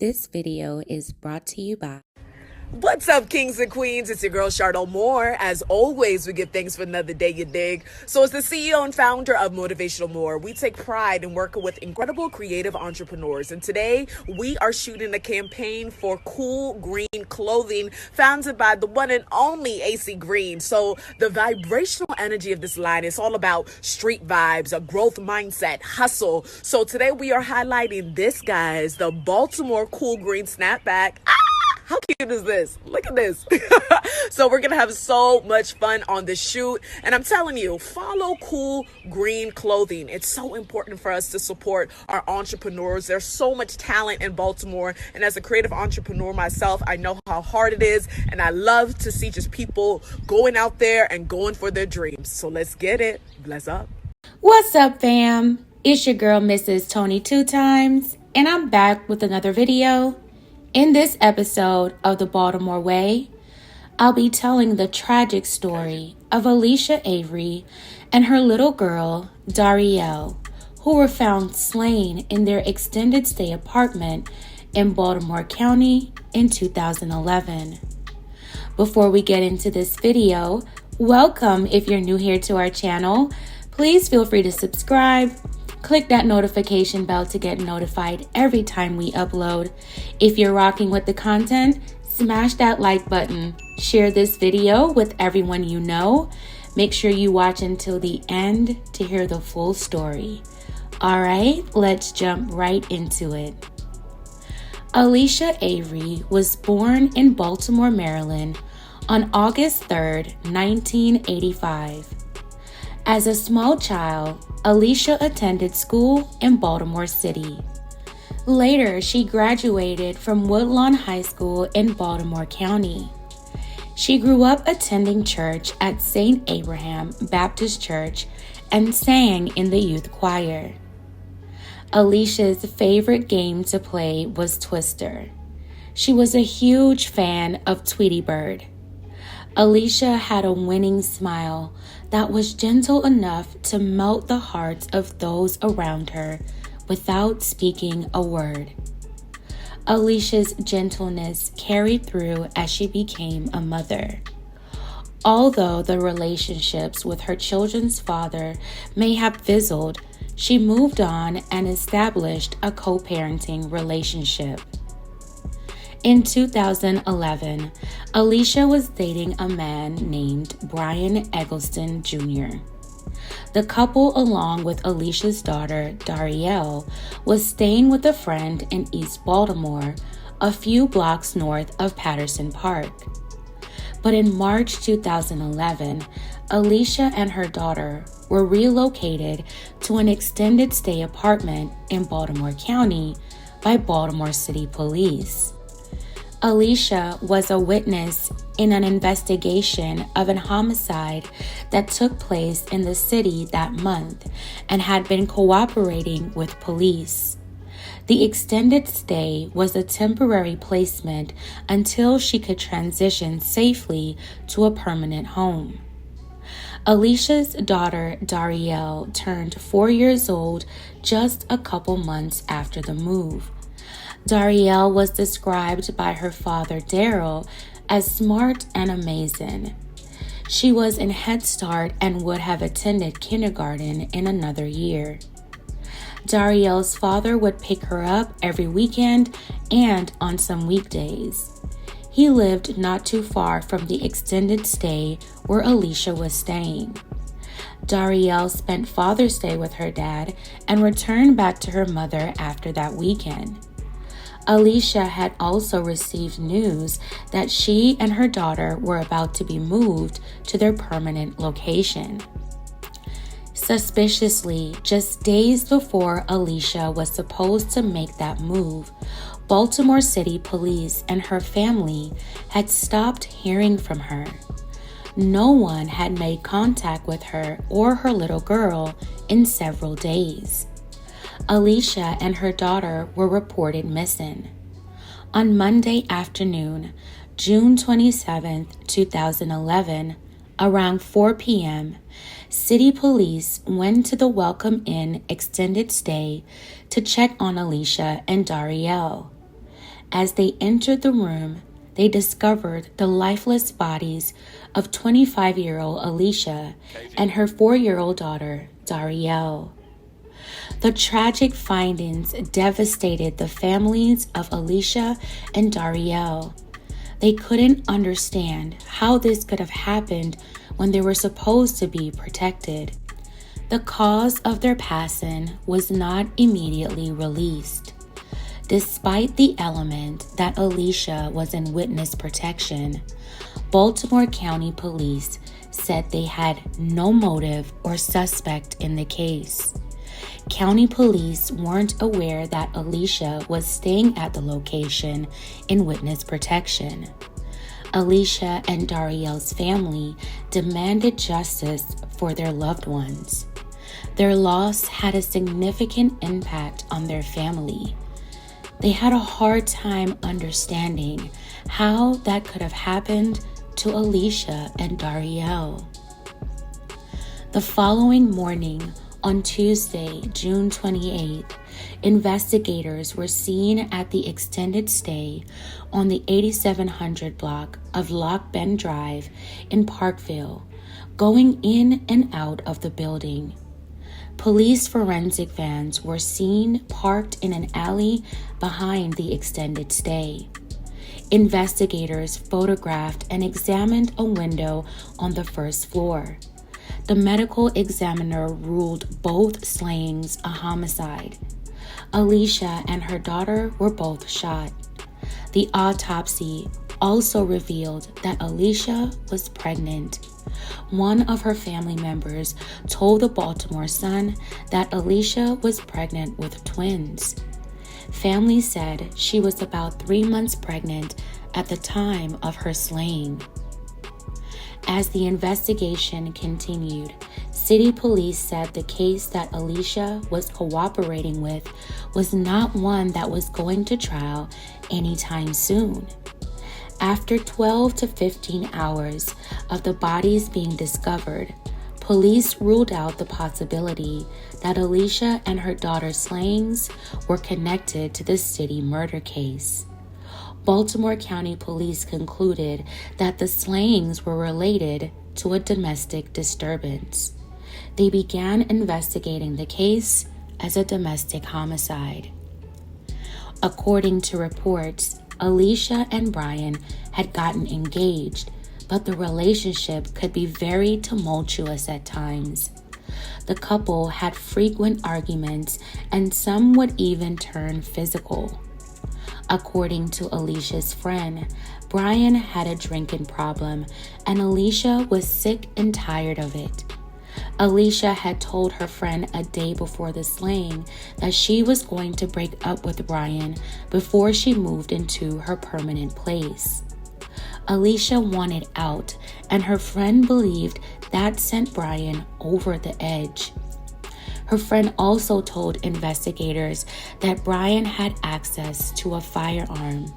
This video is brought to you by What's up, kings and queens? It's your girl, Darry'el Moore. As always, we give thanks for another day, you dig? So as the CEO and founder of Motivational More, we take pride in working with incredible creative entrepreneurs. And today, we are shooting a campaign for cool green clothing founded by the one and only AC Green. So the vibrational energy of this line is all about street vibes, a growth mindset, hustle. So today, we are highlighting this, guys, the Baltimore Cool Green Snapback. How cute is this? Look at this. So we're going to have so much fun on the shoot. And I'm telling you, follow cool green clothing. It's so important for us to support our entrepreneurs. There's so much talent in Baltimore. And as a creative entrepreneur myself, I know how hard it is. And I love to see just people going out there and going for their dreams. So let's get it. Bless up. What's up, fam? It's your girl, Mrs. Tony 2 times. And I'm back with another video. In this episode of the Baltimore Way, I'll be telling the tragic story of Alicia Avery and her little girl, Darry'el, who were found slain in their extended stay apartment in Baltimore County in 2011. Before we get into this video, welcome if you're new here to our channel. Please feel free to subscribe. Click that notification bell to get notified every time we upload. If you're rocking with the content, smash that like button. Share this video with everyone you know. Make sure you watch until the end to hear the full story. All right, let's jump right into it. Alicia Avery was born in Baltimore, Maryland on August 3rd, 1985. As a small child, Alicia attended school in Baltimore City. Later, she graduated from Woodlawn High School in Baltimore County. She grew up attending church at St. Abraham Baptist Church and sang in the youth choir. Alicia's favorite game to play was Twister. She was a huge fan of Tweety Bird. Alicia had a winning smile that was gentle enough to melt the hearts of those around her without speaking a word. Alicia's gentleness carried through as she became a mother. Although the relationships with her children's father may have fizzled, she moved on and established a co-parenting relationship. In 2011, Alicia was dating a man named Brian Eggleston Jr. The couple, along with Alicia's daughter, Darry'el, was staying with a friend in East Baltimore, a few blocks north of Patterson Park. But in March 2011, Alicia and her daughter were relocated to an extended stay apartment in Baltimore County by Baltimore City Police. Alicia was a witness in an investigation of an homicide that took place in the city that month and had been cooperating with police. The extended stay was a temporary placement until she could transition safely to a permanent home. Alicia's daughter, Darry'el, turned 4 years old just a couple months after the move. Darry'el was described by her father, Darry'el, as smart and amazing. She was in Head Start and would have attended kindergarten in another year. Darry'el's father would pick her up every weekend and on some weekdays. He lived not too far from the extended stay where Alicia was staying. Darry'el spent Father's Day with her dad and returned back to her mother after that weekend. Alicia had also received news that she and her daughter were about to be moved to their permanent location. Suspiciously, just days before Alicia was supposed to make that move, Baltimore City Police and her family had stopped hearing from her. No one had made contact with her or her little girl in several days. Alicia and her daughter were reported missing. On Monday afternoon, June 27, 2011, around 4 p.m., City Police went to the Welcome Inn extended stay to check on Alicia and Darry'el. As they entered the room, they discovered the lifeless bodies of 25-year-old Alicia and her 4-year-old daughter, Darry'el. The tragic findings devastated the families of Alicia and Darry'el. They couldn't understand how this could have happened when they were supposed to be protected. The cause of their passing was not immediately released. Despite the element that Alicia was in witness protection, Baltimore County Police said they had no motive or suspect in the case. County police weren't aware that Alicia was staying at the location in witness protection. Alicia and Darry'el's family demanded justice for their loved ones. Their loss had a significant impact on their family. They had a hard time understanding how that could have happened to Alicia and Darry'el. The following morning, on Tuesday, June 28th, investigators were seen at the extended stay on the 8700 block of Lock Bend Drive in Parkville, going in and out of the building. Police forensic vans were seen parked in an alley behind the extended stay. Investigators photographed and examined a window on the first floor. The medical examiner ruled both slayings a homicide. Alicia and her daughter were both shot. The autopsy also revealed that Alicia was pregnant. One of her family members told the Baltimore Sun that Alicia was pregnant with twins. Family said she was about 3 months pregnant at the time of her slaying. As the investigation continued, city police said the case that Alicia was cooperating with was not one that was going to trial anytime soon. After 12 to 15 hours of the bodies being discovered, police ruled out the possibility that Alicia and her daughter's slayings were connected to the city murder case. Baltimore County Police concluded that the slayings were related to a domestic disturbance. They began investigating the case as a domestic homicide. According to reports, Alicia and Brian had gotten engaged, but the relationship could be very tumultuous at times. The couple had frequent arguments, and some would even turn physical. According to Alicia's friend, Brian had a drinking problem, and Alicia was sick and tired of it. Alicia had told her friend a day before the slaying that she was going to break up with Brian before she moved into her permanent place. Alicia wanted out, and her friend believed that sent Brian over the edge. Her friend also told investigators that Brian had access to a firearm.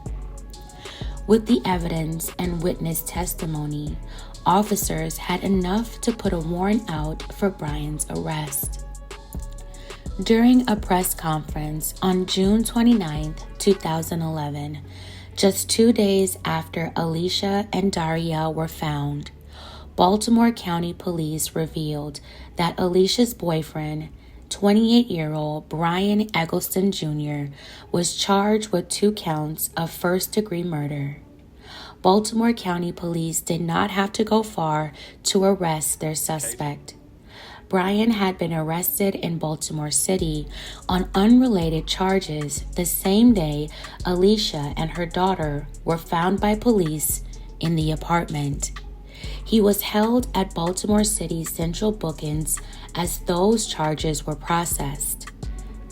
With the evidence and witness testimony, officers had enough to put a warrant out for Brian's arrest. During a press conference on June 29, 2011, just 2 days after Alicia and Darry'el were found, Baltimore County Police revealed that Alicia's boyfriend, 28-year-old Brian Eggleston Jr., was charged with 2 counts of first-degree murder. Baltimore County Police did not have to go far to arrest their suspect. Brian had been arrested in Baltimore City on unrelated charges the same day Alicia and her daughter were found by police in the apartment. He was held at Baltimore City Central Bookings as those charges were processed.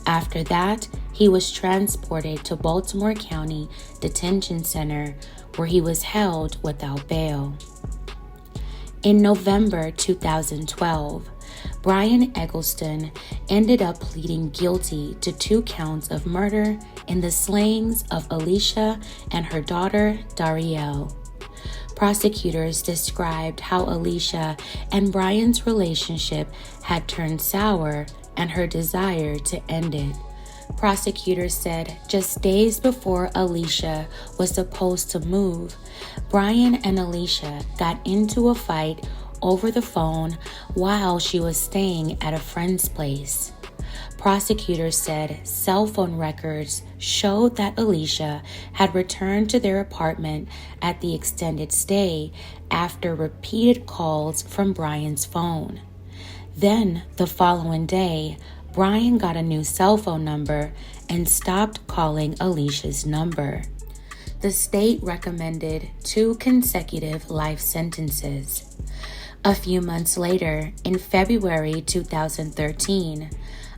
After that, he was transported to Baltimore County Detention Center, where he was held without bail. In November 2012, Brian Eggleston ended up pleading guilty to 2 counts of murder in the slayings of Alicia and her daughter, Darry'el. Prosecutors described how Alicia and Brian's relationship had turned sour and her desire to end it. Prosecutors said just days before Alicia was supposed to move, Brian and Alicia got into a fight over the phone while she was staying at a friend's place. Prosecutors said cell phone records showed that Alicia had returned to their apartment at the extended stay after repeated calls from Brian's phone. Then, the following day, Brian got a new cell phone number and stopped calling Alicia's number. The state recommended 2 consecutive life sentences. A few months later, in February 2013,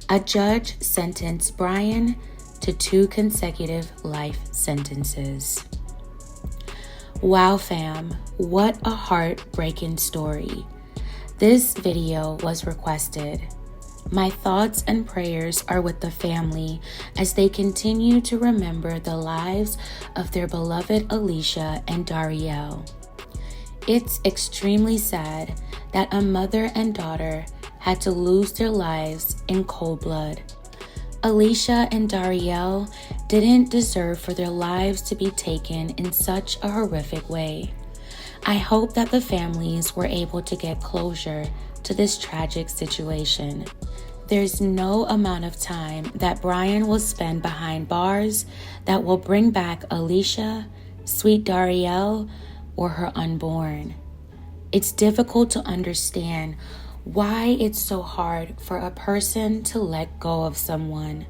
a judge sentenced Brian to 2 consecutive life sentences. Wow, fam, what a heartbreaking story. This video was requested. My thoughts and prayers are with the family as they continue to remember the lives of their beloved Alicia and Darry'el. It's extremely sad that a mother and daughter had to lose their lives in cold blood. Alicia and Darry'el didn't deserve for their lives to be taken in such a horrific way. I hope that the families were able to get closure to this tragic situation. There's no amount of time that Brian will spend behind bars that will bring back Alicia, sweet Darry'el, or her unborn. It's difficult to understand why it's so hard for a person to let go of someone.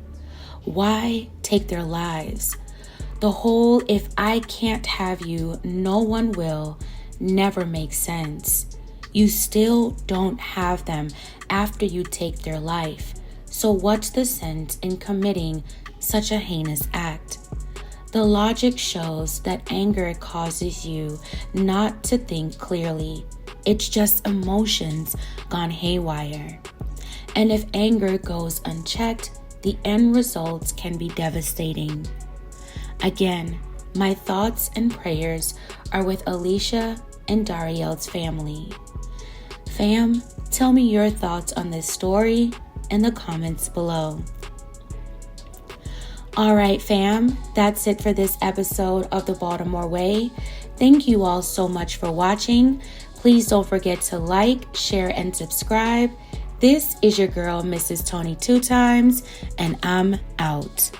Why take their lives? The whole "if I can't have you, no one will" never makes sense. You still don't have them after you take their life. So what's the sense in committing such a heinous act? The logic shows that anger causes you not to think clearly. It's just emotions gone haywire. And if anger goes unchecked, the end results can be devastating. Again, my thoughts and prayers are with Alicia and Darry'el's family. Fam, tell me your thoughts on this story in the comments below. Alright fam, that's it for this episode of the Baltimore Way. Thank you all so much for watching. Please don't forget to like, share, and subscribe. This is your girl, Mrs. Tony 2 times, and I'm out.